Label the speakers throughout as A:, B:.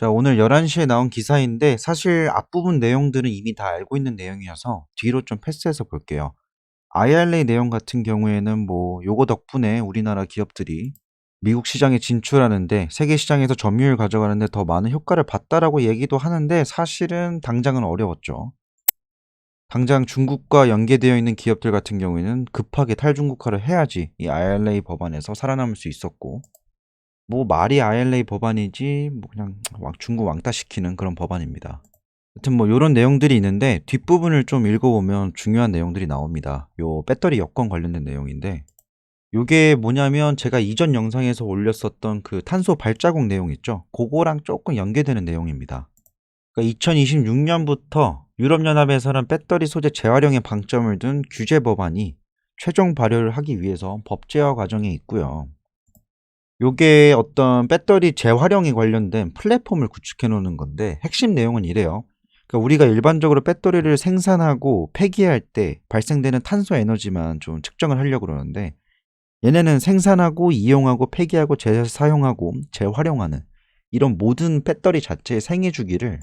A: 자, 오늘 11시에 나온 기사인데 사실 앞부분 내용들은 이미 다 알고 있는 내용이어서 뒤로 좀 패스해서 볼게요. IRA 내용 같은 경우에는 뭐 요거 덕분에 우리나라 기업들이 미국 시장에 진출하는데 세계 시장에서 점유율 가져가는데 더 많은 효과를 봤다라고 얘기도 하는데 사실은 당장은 어려웠죠. 당장 중국과 연계되어 있는 기업들 같은 경우에는 급하게 탈중국화를 해야지 이 IRA 법안에서 살아남을 수 있었고, 뭐 말이 IRA 법안이지 뭐 그냥 중국 왕따시키는 그런 법안입니다. 하여튼 뭐 요런 내용들이 있는데 뒷부분을 좀 읽어보면 중요한 내용들이 나옵니다. 요 배터리 여건 관련된 내용인데, 요게 뭐냐면 제가 이전 영상에서 올렸었던 그 탄소 발자국 내용 있죠? 그거랑 조금 연계되는 내용입니다. 그러니까 2026년부터 유럽연합에서는 배터리 소재 재활용에 방점을 둔 규제 법안이 최종 발효를 하기 위해서 법제화 과정에 있고요. 요게 어떤 배터리 재활용에 관련된 플랫폼을 구축해 놓는 건데, 핵심 내용은 이래요. 그러니까 우리가 일반적으로 배터리를 생산하고 폐기할 때 발생되는 탄소 에너지만 좀 측정을 하려고 그러는데, 얘네는 생산하고 이용하고 폐기하고 재사용하고 재활용하는 이런 모든 배터리 자체의 생애 주기를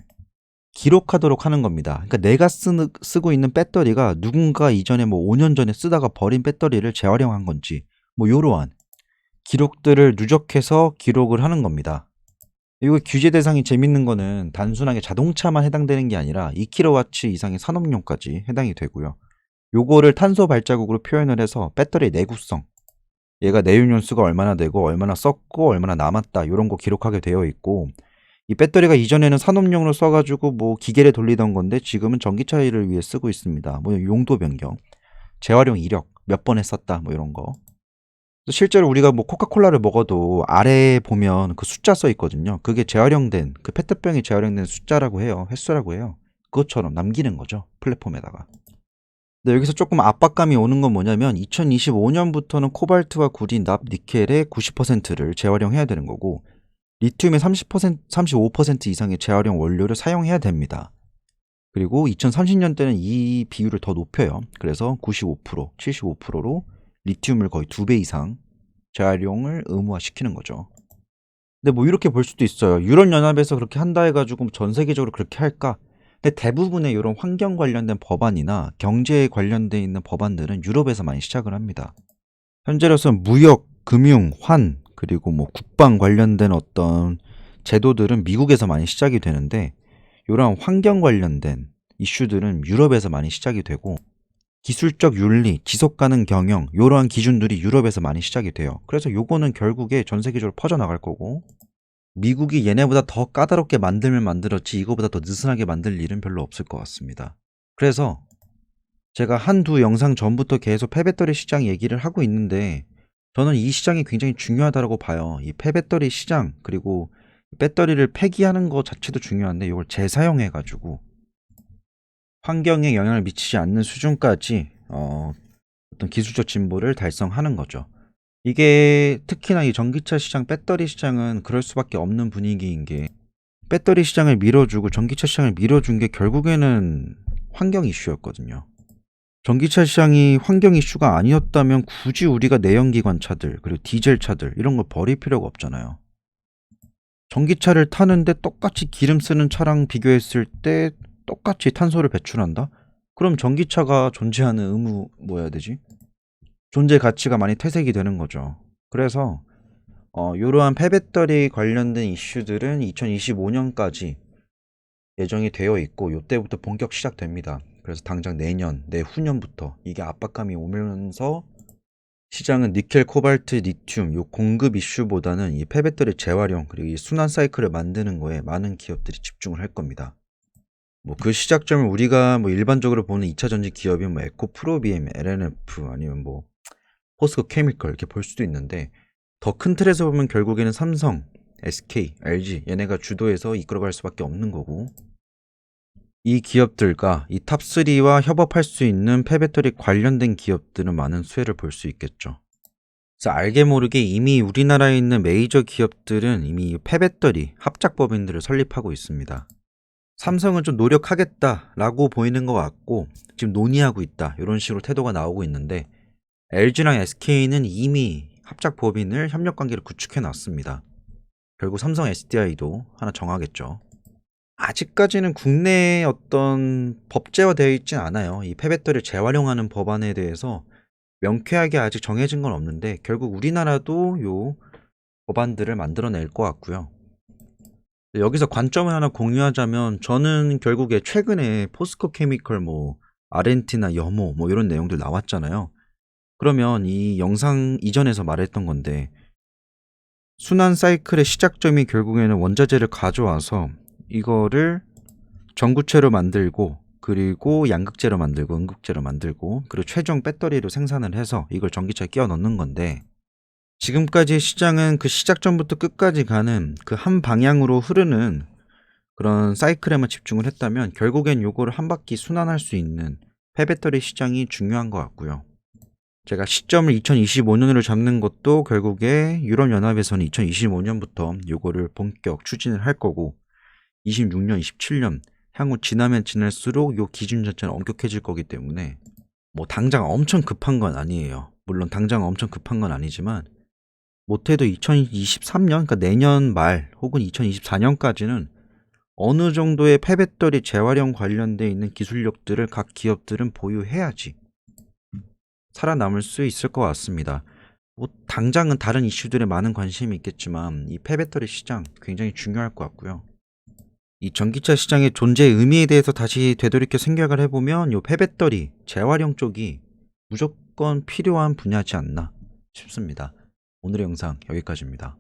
A: 기록하도록 하는 겁니다. 그러니까 내가 쓰고 있는 배터리가 누군가 이전에 뭐 5년 전에 쓰다가 버린 배터리를 재활용한 건지 뭐 요러한 기록들을 누적해서 기록을 하는 겁니다. 이거 규제 대상이 재밌는 거는 단순하게 자동차만 해당되는 게 아니라 2kW 이상의 산업용까지 해당이 되고요. 요거를 탄소 발자국으로 표현을 해서 배터리의 내구성, 얘가 내연연수가 얼마나 되고 얼마나 썼고 얼마나 남았다 이런 거 기록하게 되어 있고, 이 배터리가 이전에는 산업용으로 써가지고 뭐 기계를 돌리던 건데 지금은 전기차를 위해 쓰고 있습니다. 뭐 용도 변경, 재활용 이력 몇 번에 썼다 뭐 이런 거. 실제로 우리가 뭐 코카콜라를 먹어도 아래에 보면 그 숫자 써 있거든요. 그게 재활용된, 그 페트병이 재활용된 숫자라고 해요. 횟수라고 해요. 그것처럼 남기는 거죠, 플랫폼에다가. 근데 여기서 조금 압박감이 오는 건 뭐냐면 2025년부터는 코발트와 구리, 납, 니켈의 90%를 재활용해야 되는 거고, 리튬의 30%, 35% 이상의 재활용 원료를 사용해야 됩니다. 그리고 2030년대는 이 비율을 더 높여요. 그래서 95%, 75%로 리튬을 거의 2배 이상 재활용을 의무화시키는 거죠. 근데 뭐 이렇게 볼 수도 있어요. 유럽연합에서 그렇게 한다 해가지고 전 세계적으로 그렇게 할까? 근데 대부분의 이런 환경 관련된 법안이나 경제에 관련돼 있는 법안들은 유럽에서 많이 시작을 합니다. 현재로서는 무역, 금융, 환, 그리고 뭐 국방 관련된 어떤 제도들은 미국에서 많이 시작이 되는데, 이런 환경 관련된 이슈들은 유럽에서 많이 시작이 되고, 기술적 윤리, 지속가능 경영 이러한 기준들이 유럽에서 많이 시작이 돼요. 그래서 요거는 결국에 전 세계적으로 퍼져나갈 거고, 미국이 얘네보다 더 까다롭게 만들면 만들었지 이거보다 더 느슨하게 만들 일은 별로 없을 것 같습니다. 그래서 제가 한두 영상 전부터 계속 폐배터리 시장 얘기를 하고 있는데, 저는 이 시장이 굉장히 중요하다고 봐요. 이 폐배터리 시장, 그리고 배터리를 폐기하는 것 자체도 중요한데 이걸 재사용해가지고 환경에 영향을 미치지 않는 수준까지 어떤 기술적 진보를 달성하는 거죠. 이게 특히나 이 전기차 시장, 배터리 시장은 그럴 수밖에 없는 분위기인 게, 배터리 시장을 밀어주고 전기차 시장을 밀어준 게 결국에는 환경 이슈였거든요. 전기차 시장이 환경 이슈가 아니었다면 굳이 우리가 내연기관 차들, 그리고 디젤 차들 이런 걸 버릴 필요가 없잖아요. 전기차를 타는데 똑같이 기름 쓰는 차랑 비교했을 때 똑같이 탄소를 배출한다? 그럼 전기차가 존재하는 뭐야 해야 되지? 존재 가치가 많이 퇴색이 되는 거죠. 그래서 이러한 폐배터리 관련된 이슈들은 2025년까지 예정이 되어 있고, 이때부터 본격 시작됩니다. 그래서 당장 내년, 내후년부터 이게 압박감이 오면서 시장은 니켈, 코발트, 리튬 요 공급 이슈보다는 이 폐배터리 재활용 그리고 이 순환 사이클을 만드는 거에 많은 기업들이 집중을 할 겁니다. 뭐 그 시작점을 우리가 뭐 일반적으로 보는 2차 전지 기업인 뭐 에코 프로비엠, LNF 아니면 뭐 포스코 케미컬 이렇게 볼 수도 있는데, 더 큰 틀에서 보면 결국에는 삼성, SK, LG 얘네가 주도해서 이끌어갈 수밖에 없는 거고, 이 기업들과 이 탑3와 협업할 수 있는 폐배터리 관련된 기업들은 많은 수혜를 볼 수 있겠죠. 그래서 알게 모르게 이미 우리나라에 있는 메이저 기업들은 이미 폐배터리 합작법인들을 설립하고 있습니다. 삼성은 좀 노력하겠다라고 보이는 것 같고 지금 논의하고 있다 이런 식으로 태도가 나오고 있는데, LG랑 SK는 이미 합작법인을 협력관계를 구축해 놨습니다. 결국 삼성 SDI도 하나 정하겠죠. 아직까지는 국내에 어떤 법제화되어 있진 않아요. 이 폐배터리를 재활용하는 법안에 대해서 명쾌하게 아직 정해진 건 없는데 결국 우리나라도 요 법안들을 만들어낼 것 같고요. 여기서 관점을 하나 공유하자면 저는 결국에 최근에 포스코 케미컬 뭐 아르헨티나 염호 뭐 이런 내용들 나왔잖아요. 그러면 이 영상 이전에서 말했던 건데 순환 사이클의 시작점이 결국에는 원자재를 가져와서 이거를 전구체로 만들고 그리고 양극재로 만들고 음극재로 만들고 그리고 최종 배터리로 생산을 해서 이걸 전기차에 끼워 넣는 건데 지금까지의 시장은 그 시작점부터 끝까지 가는 그 한 방향으로 흐르는 그런 사이클에만 집중을 했다면 결국엔 요거를 한 바퀴 순환할 수 있는 폐배터리 시장이 중요한 것 같고요. 제가 시점을 2025년으로 잡는 것도 결국에 유럽연합에서는 2025년부터 요거를 본격 추진을 할 거고 26년, 27년 향후 지나면 지날수록 요 기준 자체는 엄격해질 거기 때문에 뭐 당장 엄청 급한 건 아니에요. 물론 당장 엄청 급한 건 아니지만 못해도 2023년, 그러니까 내년 말 혹은 2024년까지는 어느 정도의 폐배터리 재활용 관련돼 있는 기술력들을 각 기업들은 보유해야지 살아남을 수 있을 것 같습니다. 뭐 당장은 다른 이슈들에 많은 관심이 있겠지만 이 폐배터리 시장 굉장히 중요할 것 같고요. 이 전기차 시장의 존재의 의미에 대해서 다시 되돌이켜 생각을 해보면 이 폐배터리 재활용 쪽이 무조건 필요한 분야지 않나 싶습니다. 오늘의 영상 여기까지입니다.